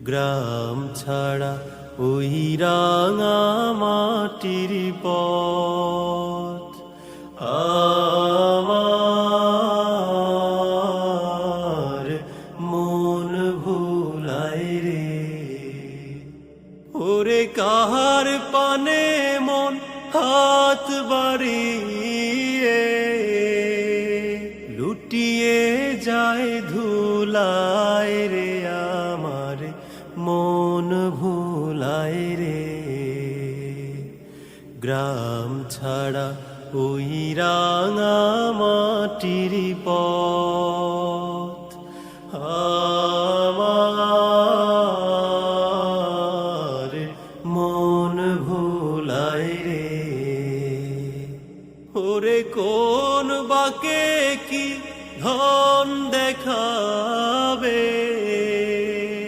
গ্রাম ছাড়া ওই রাঙা মাটির পথ আমার মন ভুলায় রে। ওরে কাহার পানে মন হাত বাড়িয়ে লুটিয়ে যায় ধুলায় রে, আমার মন ভুলায় রে। গ্রাম ছাড়া ওই রাঙা মাটির